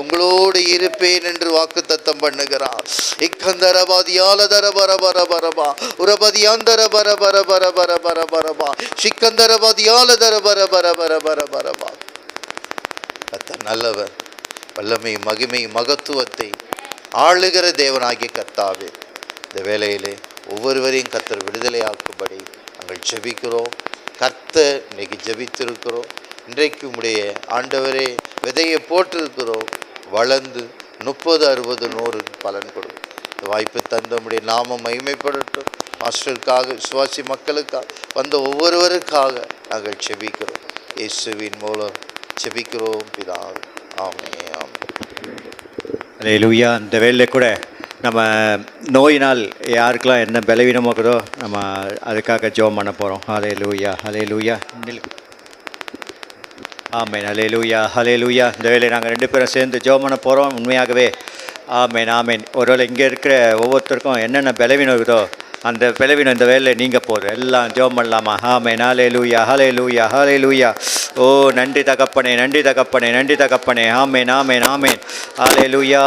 உங்களோடு இருப்பேன் என்று வாக்குத்தத்தம் பண்ணுகிறார். இக்கந்தரபாதியால தரபரபரபரபா உரபதியாந்தரபரபரபரபரபரபா சிக்கந்தரபாதியால தரபரபரபரபரபரபா. கர்த்தர் நல்லவர், வல்லமை, மகிமை, மகத்துவத்தை ஆளுகிற தேவனாகிய கர்த்தாவே, இந்த வேளையிலே ஒவ்வொருவரையும் கர்த்தர் விடுதலையாக்கும்படி நாங்கள் ஜெபிக்கிறோம். கர்த்தர் இன்னைக்கு ஜெபித்திருக்கிறோம். இன்றைக்கு உடைய ஆண்டவரே விதையை போட்டிருக்கிறோம், வளர்ந்து 30, 60, 100 பலன் கொடுக்கும். இந்த வாய்ப்பு தந்த உடைய நாமம் மகிமைப்படட்டும். மாஸ்டருக்காக, விசுவாசி மக்களுக்காக, வந்த ஒவ்வொருவருக்காக நாங்கள் ஜெபிக்கிறோம். இயேசுவின் மூலம் ஜெபிக்கிறோம் பிதாவே, ஆமென், ஆமென். அல்லேலூயா. இந்த வேளையில கூட நம்ம நோயினால் யாருக்கெல்லாம் என்ன பலவீனமோ இருக்குதோ நம்ம அதுக்காக ஜெபம் பண்ண போகிறோம். அல்லேலூயா, அல்லேலூயா. ஆமென், அல்லேலூயா, அல்லேலூயா. இந்த வேளையை நாங்கள் 2 பேரும் சேர்ந்து ஜெபம் பண்ண போகிறோம். உண்மையாகவே ஆமென், ஆமென். ஒருவேளை இங்கே இருக்கிற ஒவ்வொருத்தருக்கும் என்னென்ன பலவீனம் இருக்குதோ அந்த பலவீனம் இந்த வேலையில் நீங்கள் போகுது. எல்லாம் ஜெபம் பண்ணலாமா? ஆமென், ஹல்லேலூயா, ஹல்லேலூயா, ஹல்லேலூயா. ஓ நன்றி தகப்பனே, நன்றி தகப்பனே, நன்றி தகப்பனே. ஆமென், ஆமென், ஆமென். ஹல்லேலூயா.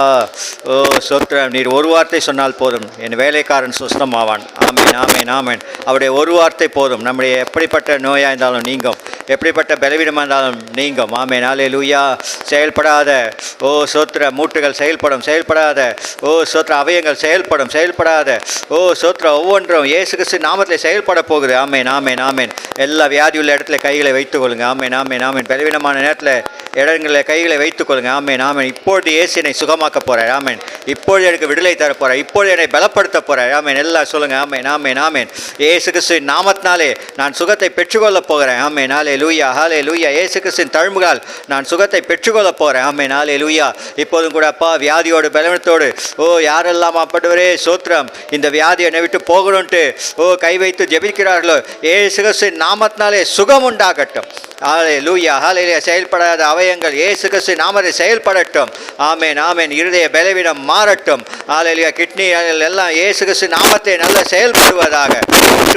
ஓ ஸ்தோத்திரம். நீர் ஒரு வார்த்தை சொன்னால் போதும், என் வேலைக்காரன் சுஸ்தமாவான். ஆமென், ஆமென், ஆமென். அவருடைய ஒரு வார்த்தை போதும், நம்முடைய எப்படிப்பட்ட நோயாக இருந்தாலும் நீங்கும், எப்படிப்பட்ட பலவீனமாக இருந்தாலும் நீங்கும். ஆமென், ஹல்லேலூயா. செயல்படாத ஓ ஸ்தோத்திர மூட்டுகள் செயல்படும், செயல்படாத ஓ ஸ்தோத்திர அவயங்கள் செயல்படும், செயல்படாத ஓ ஸ்தோத்திர ஒவ்வொன்றும் இயேசு கிறிஸ்து நாமத்தில் செயல்பட போகுது. ஆமென், ஆமென், ஆமென். எல்லா வியாதி உள்ள இடத்துல கைகளை வைத்துக் கொள்ளுங்க. ஆமென், ஆமென், ஆமென். பலவீனமான நேரத்தில் இடங்களில் கைகளை வைத்துக் கொள்ளுங்க. ஆமென், ஆமென். இப்பொழுது இயேசு என்னை சுகமாக்க போகிறார். ஆமென். இப்பொழுது எனக்கு விடுதலை தர போகிறார். இப்பொழுது என்னை பலப்படுத்த போகிறார். ஆமென். எல்லாம் சொல்லுங்கள். ஆமென், ஆமென், ஆமென். இயேசு கிறிஸ்து நாமத்தினாலே நான் சுகத்தை பெற்றுக்கொள்ள போகிறேன். ஆமென், ஹல்லேலூயா, ஹல்லேலூயா. இயேசு கிறிஸ்துவின் தழும்புகளால் நான் சுகத்தை பெற்றுக்கொள்ள போகிறேன். ஆமென், ஹல்லேலூயா. இப்போதும் கூட அப்பா வியாதியோடு பலவீனத்தோடு ஓ யாரெல்லாம் அப்படவரே சோத்திரம் இந்த வியாதியை என்னை விட்டு போகணும்ட்டு ஓ கை வைத்து ஜெபிக்கிறார்களோ இயேசு கிறிஸ்துவின் நாமத்தினாலே சுகம் உண்டாகட்டும். ஹல்லேலூயா, ஹல்லேலூயா. செயல்படாத அவயங்கள் இயேசு கிறிஸ்துவின் நாமத்தில் செயல்படட்டும். ஆமென், ஆமென். இருதய பலவீனம் மாறட்டும். ஹல்லேலூயா. கிட்னி எல்லாம் இயேசு கிறிஸ்துவின் நாமத்திலே நல்ல செயல்படுவதாக.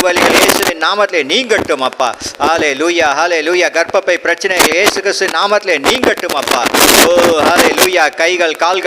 வலிகள் இயேசுவின் நாமத்திலே நீங்கட்டும் அப்பா. ஹல்லேலூயா, ஹல்லேலூயா. கர்ப்பப்பை பிரச்சனை இயேசு கிறிஸ்துவின் நாமத்திலே நீங்கட்டும் அப்பா. ஓ ஹல்லேலூயா. கைகள் கால்கள்